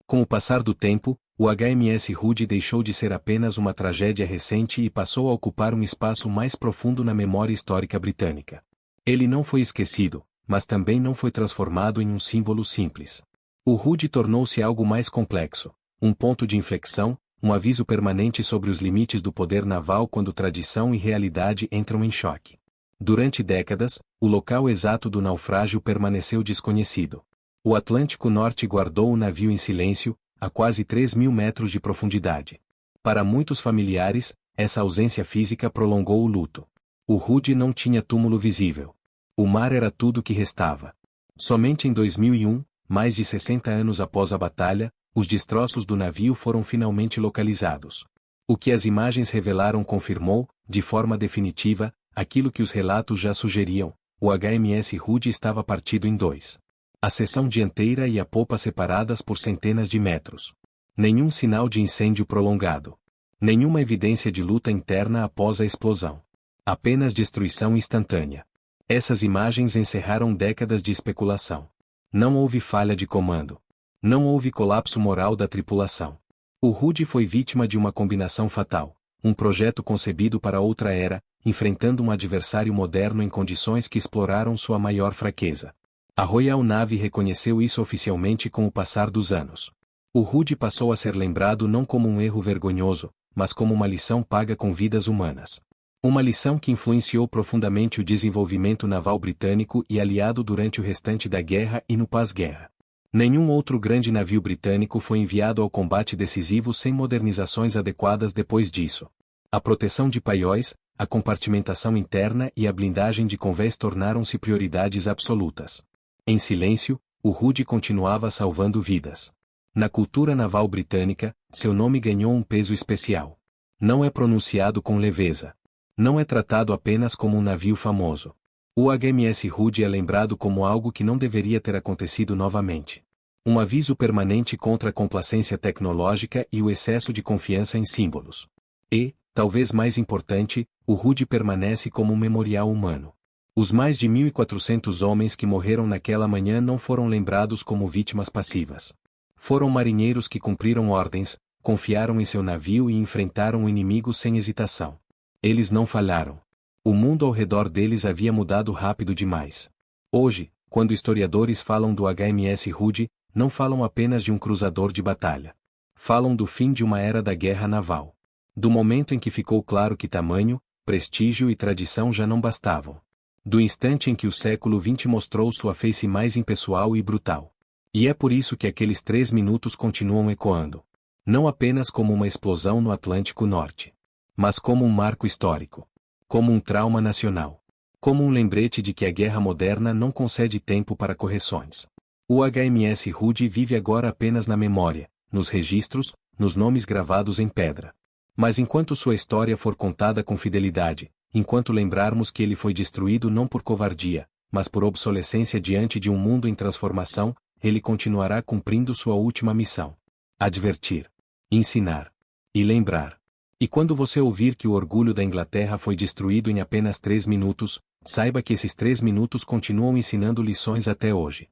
Com o passar do tempo, o HMS Rude deixou de ser apenas uma tragédia recente e passou a ocupar um espaço mais profundo na memória histórica britânica. Ele não foi esquecido, mas também não foi transformado em um símbolo simples. O Rude tornou-se algo mais complexo, um ponto de inflexão, um aviso permanente sobre os limites do poder naval quando tradição e realidade entram em choque. Durante décadas, o local exato do naufrágio permaneceu desconhecido. O Atlântico Norte guardou o navio em silêncio, a quase 3.000 metros de profundidade. Para muitos familiares, essa ausência física prolongou o luto. O Rude não tinha túmulo visível. O mar era tudo que restava. Somente em 2001, mais de 60 anos após a batalha, os destroços do navio foram finalmente localizados. O que as imagens revelaram confirmou, de forma definitiva, aquilo que os relatos já sugeriam: o HMS Rude estava partido em 2. A seção dianteira e a popa separadas por centenas de metros. Nenhum sinal de incêndio prolongado. Nenhuma evidência de luta interna após a explosão. Apenas destruição instantânea. Essas imagens encerraram décadas de especulação. Não houve falha de comando. Não houve colapso moral da tripulação. O Rude foi vítima de uma combinação fatal. Um projeto concebido para outra era, enfrentando um adversário moderno em condições que exploraram sua maior fraqueza. A Royal Navy reconheceu isso oficialmente com o passar dos anos. O Rude passou a ser lembrado não como um erro vergonhoso, mas como uma lição paga com vidas humanas. Uma lição que influenciou profundamente o desenvolvimento naval britânico e aliado durante o restante da guerra e no pós-guerra. Nenhum outro grande navio britânico foi enviado ao combate decisivo sem modernizações adequadas depois disso. A proteção de paióis, a compartimentação interna e a blindagem de convés tornaram-se prioridades absolutas. Em silêncio, o Rude continuava salvando vidas. Na cultura naval britânica, seu nome ganhou um peso especial. Não é pronunciado com leveza. Não é tratado apenas como um navio famoso. O HMS Rude é lembrado como algo que não deveria ter acontecido novamente. Um aviso permanente contra a complacência tecnológica e o excesso de confiança em símbolos. E, talvez mais importante, o Rude permanece como um memorial humano. Os mais de 1.400 homens que morreram naquela manhã não foram lembrados como vítimas passivas. Foram marinheiros que cumpriram ordens, confiaram em seu navio e enfrentaram o inimigo sem hesitação. Eles não falharam. O mundo ao redor deles havia mudado rápido demais. Hoje, quando historiadores falam do HMS Rude, não falam apenas de um cruzador de batalha. Falam do fim de uma era da guerra naval. Do momento em que ficou claro que tamanho, prestígio e tradição já não bastavam. Do instante em que o século XX mostrou sua face mais impessoal e brutal. E é por isso que aqueles 3 minutos continuam ecoando. Não apenas como uma explosão no Atlântico Norte. Mas como um marco histórico. Como um trauma nacional. Como um lembrete de que a guerra moderna não concede tempo para correções. O HMS Rude vive agora apenas na memória, nos registros, nos nomes gravados em pedra. Mas enquanto sua história for contada com fidelidade, enquanto lembrarmos que ele foi destruído não por covardia, mas por obsolescência diante de um mundo em transformação, ele continuará cumprindo sua última missão. Advertir. Ensinar. E lembrar. E quando você ouvir que o orgulho da Inglaterra foi destruído em apenas 3 minutos, saiba que esses 3 minutos continuam ensinando lições até hoje.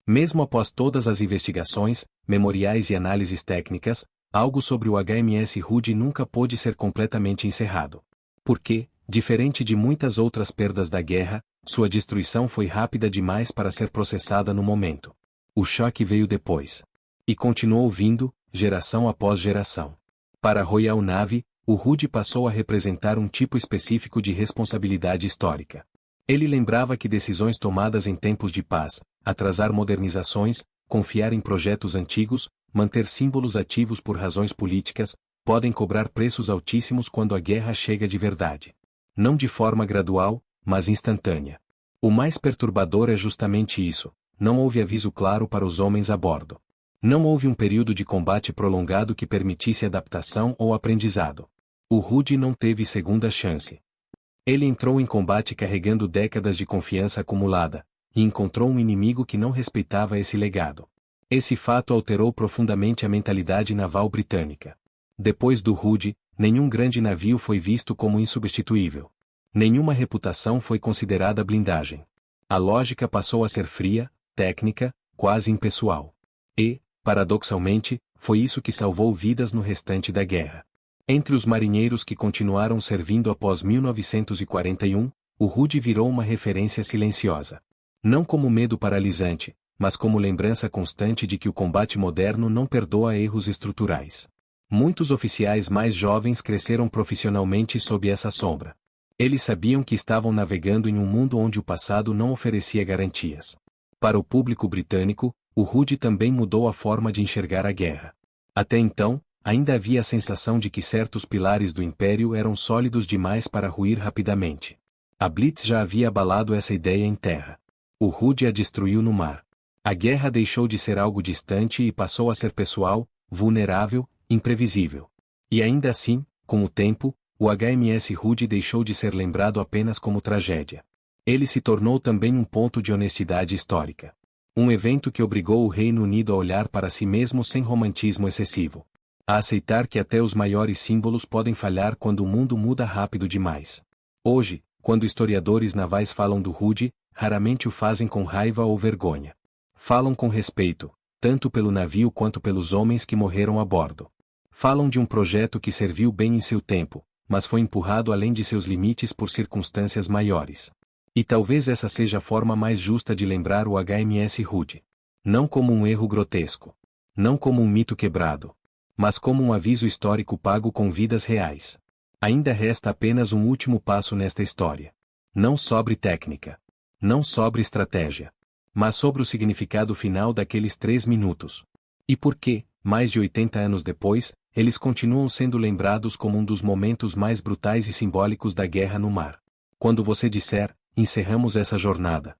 Mesmo após todas as investigações, memoriais e análises técnicas, algo sobre o HMS Rude nunca pôde ser completamente encerrado. Porque, diferente de muitas outras perdas da guerra, sua destruição foi rápida demais para ser processada no momento. O choque veio depois. E continuou vindo, geração após geração. Para a Royal Navy, o Hood passou a representar um tipo específico de responsabilidade histórica. Ele lembrava que decisões tomadas em tempos de paz, atrasar modernizações, confiar em projetos antigos, manter símbolos ativos por razões políticas, podem cobrar preços altíssimos quando a guerra chega de verdade. Não de forma gradual, mas instantânea. O mais perturbador é justamente isso: não houve aviso claro para os homens a bordo. Não houve um período de combate prolongado que permitisse adaptação ou aprendizado. O Hood não teve segunda chance. Ele entrou em combate carregando décadas de confiança acumulada, e encontrou um inimigo que não respeitava esse legado. Esse fato alterou profundamente a mentalidade naval britânica. Depois do Hood, nenhum grande navio foi visto como insubstituível. Nenhuma reputação foi considerada blindagem. A lógica passou a ser fria, técnica, quase impessoal. E, paradoxalmente, foi isso que salvou vidas no restante da guerra. Entre os marinheiros que continuaram servindo após 1941, o Hood virou uma referência silenciosa. Não como medo paralisante, mas como lembrança constante de que o combate moderno não perdoa erros estruturais. Muitos oficiais mais jovens cresceram profissionalmente sob essa sombra. Eles sabiam que estavam navegando em um mundo onde o passado não oferecia garantias. Para o público britânico, o Hood também mudou a forma de enxergar a guerra. Até então, ainda havia a sensação de que certos pilares do Império eram sólidos demais para ruir rapidamente. A Blitz já havia abalado essa ideia em terra. O Hood a destruiu no mar. A guerra deixou de ser algo distante e passou a ser pessoal, vulnerável, imprevisível. E ainda assim, com o tempo, o HMS Hood deixou de ser lembrado apenas como tragédia. Ele se tornou também um ponto de honestidade histórica. Um evento que obrigou o Reino Unido a olhar para si mesmo sem romantismo excessivo. A aceitar que até os maiores símbolos podem falhar quando o mundo muda rápido demais. Hoje, quando historiadores navais falam do Hood, raramente o fazem com raiva ou vergonha. Falam com respeito, tanto pelo navio quanto pelos homens que morreram a bordo. Falam de um projeto que serviu bem em seu tempo, mas foi empurrado além de seus limites por circunstâncias maiores. E talvez essa seja a forma mais justa de lembrar o HMS Hood. Não como um erro grotesco. Não como um mito quebrado. Mas como um aviso histórico pago com vidas reais. Ainda resta apenas um último passo nesta história. Não sobre técnica. Não sobre estratégia. Mas sobre o significado final daqueles 3 minutos. E por que, mais de 80 anos depois, eles continuam sendo lembrados como um dos momentos mais brutais e simbólicos da guerra no mar. Quando você disser, encerramos essa jornada.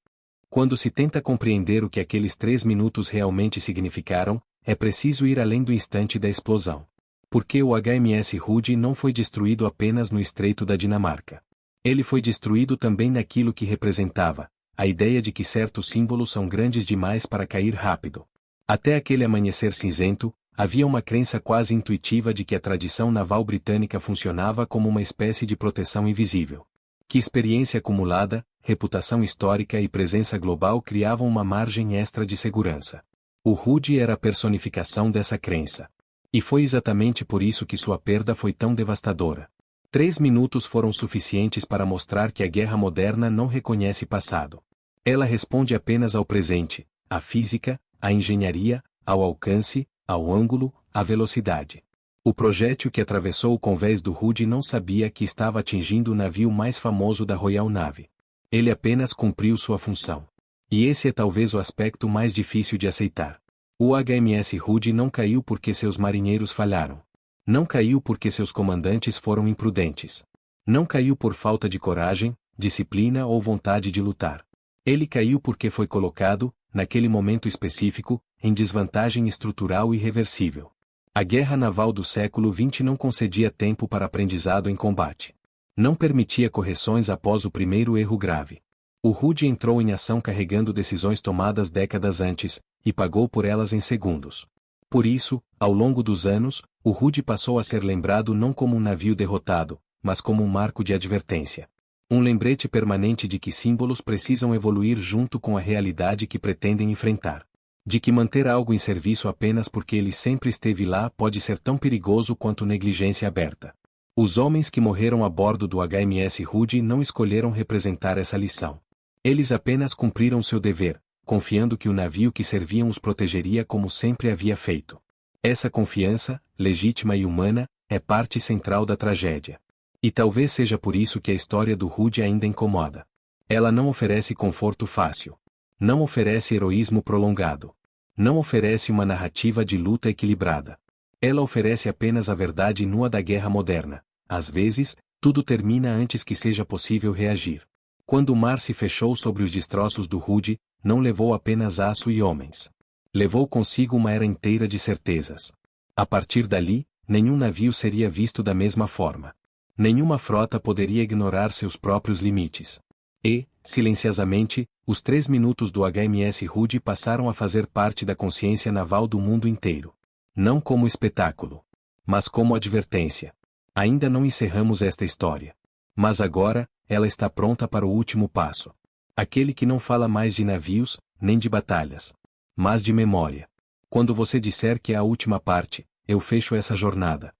Quando se tenta compreender o que aqueles 3 minutos realmente significaram, é preciso ir além do instante da explosão. Porque o HMS Hood não foi destruído apenas no Estreito da Dinamarca. Ele foi destruído também naquilo que representava, a ideia de que certos símbolos são grandes demais para cair rápido. Até aquele amanhecer cinzento, havia uma crença quase intuitiva de que a tradição naval britânica funcionava como uma espécie de proteção invisível. Que experiência acumulada, reputação histórica e presença global criavam uma margem extra de segurança. O Hood era a personificação dessa crença. E foi exatamente por isso que sua perda foi tão devastadora. 3 minutos foram suficientes para mostrar que a guerra moderna não reconhece passado. Ela responde apenas ao presente, à física, à engenharia, ao alcance, ao ângulo, à velocidade. O projétil que atravessou o convés do Hood não sabia que estava atingindo o navio mais famoso da Royal Navy. Ele apenas cumpriu sua função. E esse é talvez o aspecto mais difícil de aceitar. O HMS Hood não caiu porque seus marinheiros falharam. Não caiu porque seus comandantes foram imprudentes. Não caiu por falta de coragem, disciplina ou vontade de lutar. Ele caiu porque foi colocado, naquele momento específico, em desvantagem estrutural irreversível. A guerra naval do século XX não concedia tempo para aprendizado em combate. Não permitia correções após o primeiro erro grave. O Hood entrou em ação carregando decisões tomadas décadas antes, e pagou por elas em segundos. Por isso, ao longo dos anos, o Hood passou a ser lembrado não como um navio derrotado, mas como um marco de advertência. Um lembrete permanente de que símbolos precisam evoluir junto com a realidade que pretendem enfrentar. De que manter algo em serviço apenas porque ele sempre esteve lá pode ser tão perigoso quanto negligência aberta. Os homens que morreram a bordo do HMS Rude não escolheram representar essa lição. Eles apenas cumpriram seu dever, confiando que o navio que serviam os protegeria como sempre havia feito. Essa confiança, legítima e humana, é parte central da tragédia. E talvez seja por isso que a história do Rude ainda incomoda. Ela não oferece conforto fácil. Não oferece heroísmo prolongado. Não oferece uma narrativa de luta equilibrada. Ela oferece apenas a verdade nua da guerra moderna. Às vezes, tudo termina antes que seja possível reagir. Quando o mar se fechou sobre os destroços do Rude, não levou apenas aço e homens. Levou consigo uma era inteira de certezas. A partir dali, nenhum navio seria visto da mesma forma. Nenhuma frota poderia ignorar seus próprios limites. E, silenciosamente, os 3 minutos do HMS Rude passaram a fazer parte da consciência naval do mundo inteiro. Não como espetáculo, mas como advertência. Ainda não encerramos esta história. Mas agora, ela está pronta para o último passo. Aquele que não fala mais de navios, nem de batalhas, mas de memória. Quando você disser que é a última parte, eu fecho essa jornada.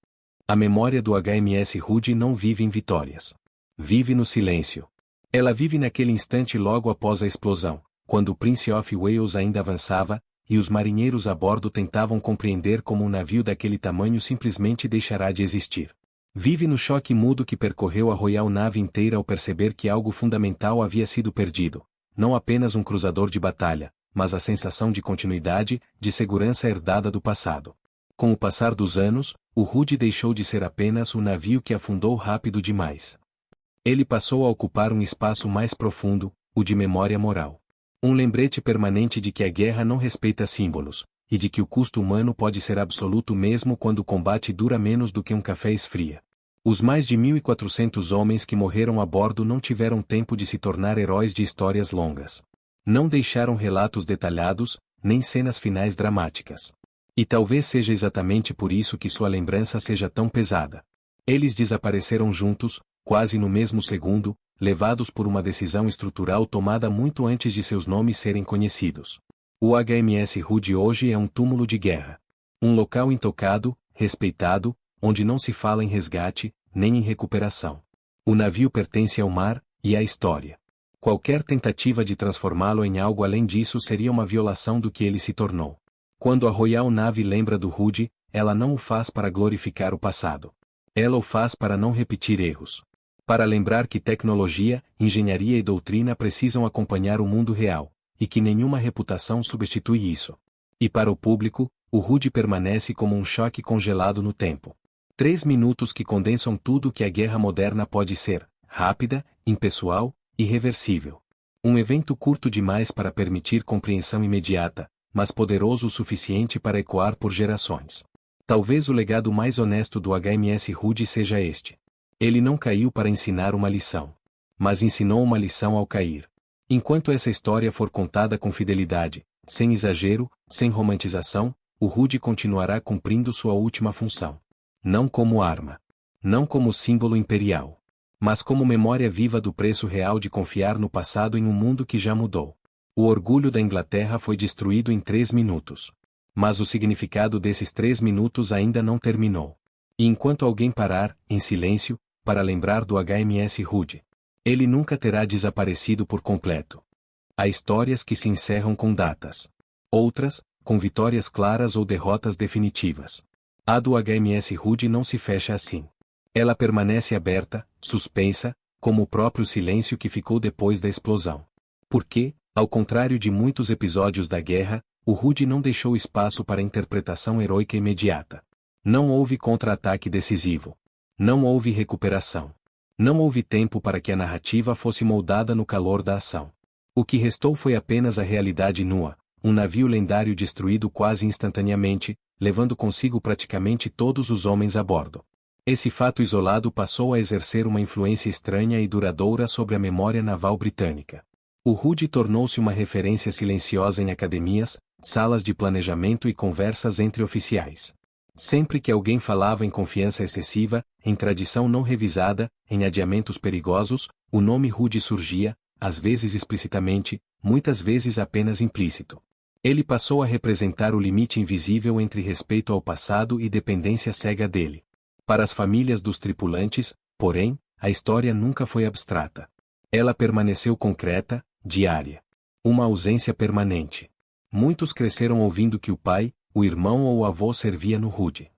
A memória do HMS Rude não vive em vitórias. Vive no silêncio. Ela vive naquele instante logo após a explosão, quando o Prince of Wales ainda avançava, e os marinheiros a bordo tentavam compreender como um navio daquele tamanho simplesmente deixará de existir. Vive no choque mudo que percorreu a Royal Navy inteira ao perceber que algo fundamental havia sido perdido, não apenas um cruzador de batalha, mas a sensação de continuidade, de segurança herdada do passado. Com o passar dos anos, o Rude deixou de ser apenas o navio que afundou rápido demais. Ele passou a ocupar um espaço mais profundo, o de memória moral. Um lembrete permanente de que a guerra não respeita símbolos, e de que o custo humano pode ser absoluto mesmo quando o combate dura menos do que um café esfria. Os mais de 1.400 homens que morreram a bordo não tiveram tempo de se tornar heróis de histórias longas. Não deixaram relatos detalhados, nem cenas finais dramáticas. E talvez seja exatamente por isso que sua lembrança seja tão pesada. Eles desapareceram juntos, quase no mesmo segundo, levados por uma decisão estrutural tomada muito antes de seus nomes serem conhecidos. O HMS Rude hoje é um túmulo de guerra. Um local intocado, respeitado, onde não se fala em resgate, nem em recuperação. O navio pertence ao mar, e à história. Qualquer tentativa de transformá-lo em algo além disso seria uma violação do que ele se tornou. Quando a Royal Navy lembra do Rude, ela não o faz para glorificar o passado. Ela o faz para não repetir erros. Para lembrar que tecnologia, engenharia e doutrina precisam acompanhar o mundo real, e que nenhuma reputação substitui isso. E para o público, o Rude permanece como um choque congelado no tempo. 3 minutos que condensam tudo o que a guerra moderna pode ser: rápida, impessoal, irreversível. Um evento curto demais para permitir compreensão imediata, mas poderoso o suficiente para ecoar por gerações. Talvez o legado mais honesto do HMS Rude seja este. Ele não caiu para ensinar uma lição, mas ensinou uma lição ao cair. Enquanto essa história for contada com fidelidade, sem exagero, sem romantização, o Rude continuará cumprindo sua última função. Não como arma. Não como símbolo imperial. Mas como memória viva do preço real de confiar no passado em um mundo que já mudou. O orgulho da Inglaterra foi destruído em 3 minutos. Mas o significado desses 3 minutos ainda não terminou. E enquanto alguém parar, em silêncio, para lembrar do HMS Rude, ele nunca terá desaparecido por completo. Há histórias que se encerram com datas. Outras, com vitórias claras ou derrotas definitivas. A do HMS Rude não se fecha assim. Ela permanece aberta, suspensa, como o próprio silêncio que ficou depois da explosão. Porque, ao contrário de muitos episódios da guerra, o Rude não deixou espaço para interpretação heroica imediata. Não houve contra-ataque decisivo. Não houve recuperação. Não houve tempo para que a narrativa fosse moldada no calor da ação. O que restou foi apenas a realidade nua, um navio lendário destruído quase instantaneamente, levando consigo praticamente todos os homens a bordo. Esse fato isolado passou a exercer uma influência estranha e duradoura sobre a memória naval britânica. O Rude tornou-se uma referência silenciosa em academias, salas de planejamento e conversas entre oficiais. Sempre que alguém falava em confiança excessiva, em tradição não revisada, em adiamentos perigosos, o nome Rude surgia, às vezes explicitamente, muitas vezes apenas implícito. Ele passou a representar o limite invisível entre respeito ao passado e dependência cega dele. Para as famílias dos tripulantes, porém, a história nunca foi abstrata. Ela permaneceu concreta, diária. Uma ausência permanente. Muitos cresceram ouvindo que o pai, o irmão ou o avô servia no Rude.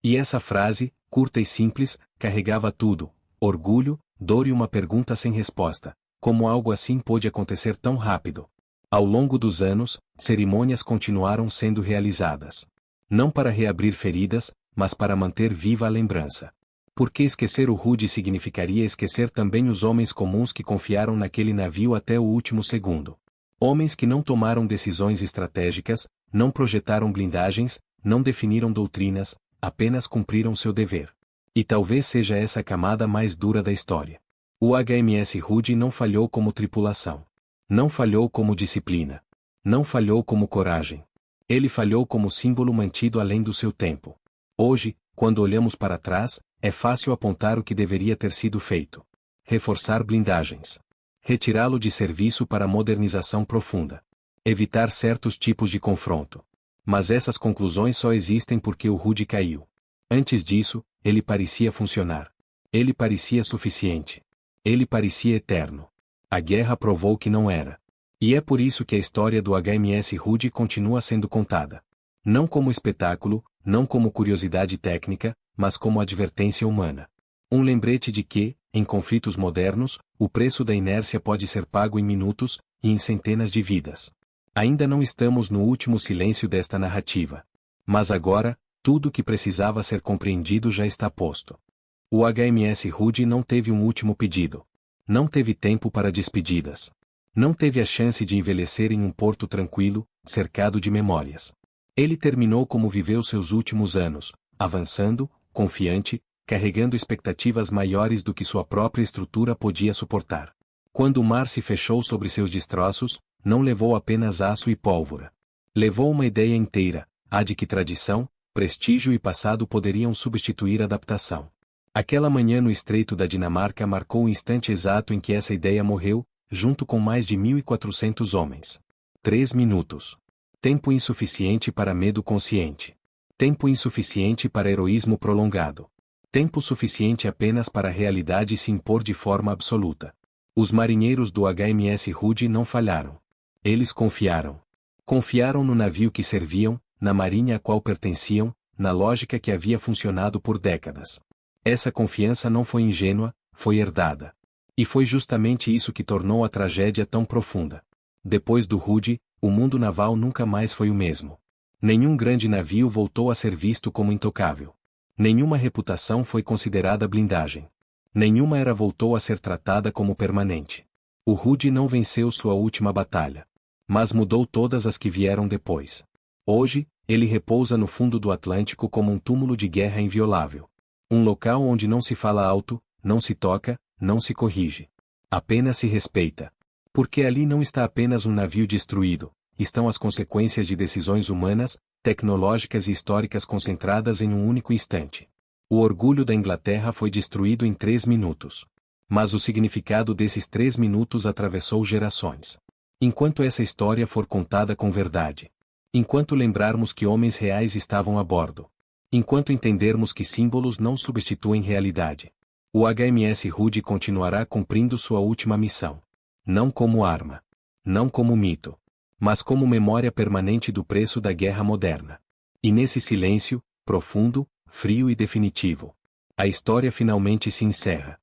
E essa frase, curta e simples, carregava tudo: orgulho, dor e uma pergunta sem resposta: como algo assim pôde acontecer tão rápido? Ao longo dos anos, cerimônias continuaram sendo realizadas. Não para reabrir feridas, mas para manter viva a lembrança. Porque esquecer o Rude significaria esquecer também os homens comuns que confiaram naquele navio até o último segundo. Homens que não tomaram decisões estratégicas, não projetaram blindagens, não definiram doutrinas, apenas cumpriram seu dever. E talvez seja essa a camada mais dura da história. O HMS Rude não falhou como tripulação. Não falhou como disciplina. Não falhou como coragem. Ele falhou como símbolo mantido além do seu tempo. Hoje, quando olhamos para trás, é fácil apontar o que deveria ter sido feito. Reforçar blindagens. Retirá-lo de serviço para modernização profunda. Evitar certos tipos de confronto. Mas essas conclusões só existem porque o Rude caiu. Antes disso, ele parecia funcionar. Ele parecia suficiente. Ele parecia eterno. A guerra provou que não era. E é por isso que a história do HMS Rude continua sendo contada. Não como espetáculo, não como curiosidade técnica, mas como advertência humana. Um lembrete de que, em conflitos modernos, o preço da inércia pode ser pago em minutos, e em centenas de vidas. Ainda não estamos no último silêncio desta narrativa. Mas agora, tudo o que precisava ser compreendido já está posto. O HMS Rude não teve um último pedido. Não teve tempo para despedidas. Não teve a chance de envelhecer em um porto tranquilo, cercado de memórias. Ele terminou como viveu seus últimos anos, avançando, confiante, carregando expectativas maiores do que sua própria estrutura podia suportar. Quando o mar se fechou sobre seus destroços, não levou apenas aço e pólvora. Levou uma ideia inteira, a de que tradição, prestígio e passado poderiam substituir adaptação. Aquela manhã no Estreito da Dinamarca marcou o instante exato em que essa ideia morreu, junto com mais de 1.400 homens. 3 minutos. Tempo insuficiente para medo consciente. Tempo insuficiente para heroísmo prolongado. Tempo suficiente apenas para a realidade se impor de forma absoluta. Os marinheiros do HMS Rude não falharam. Eles confiaram. Confiaram no navio que serviam, na marinha a qual pertenciam, na lógica que havia funcionado por décadas. Essa confiança não foi ingênua, foi herdada. E foi justamente isso que tornou a tragédia tão profunda. Depois do Rude, o mundo naval nunca mais foi o mesmo. Nenhum grande navio voltou a ser visto como intocável. Nenhuma reputação foi considerada blindagem. Nenhuma era voltou a ser tratada como permanente. O Rude não venceu sua última batalha. Mas mudou todas as que vieram depois. Hoje, ele repousa no fundo do Atlântico como um túmulo de guerra inviolável. Um local onde não se fala alto, não se toca, não se corrige. Apenas se respeita. Porque ali não está apenas um navio destruído, estão as consequências de decisões humanas, tecnológicas e históricas concentradas em um único instante. O orgulho da Inglaterra foi destruído em 3 minutos. Mas o significado desses 3 minutos atravessou gerações. Enquanto essa história for contada com verdade. Enquanto lembrarmos que homens reais estavam a bordo. Enquanto entendermos que símbolos não substituem realidade. O HMS Rude continuará cumprindo sua última missão. Não como arma. Não como mito. Mas como memória permanente do preço da guerra moderna. E nesse silêncio, profundo, frio e definitivo, a história finalmente se encerra.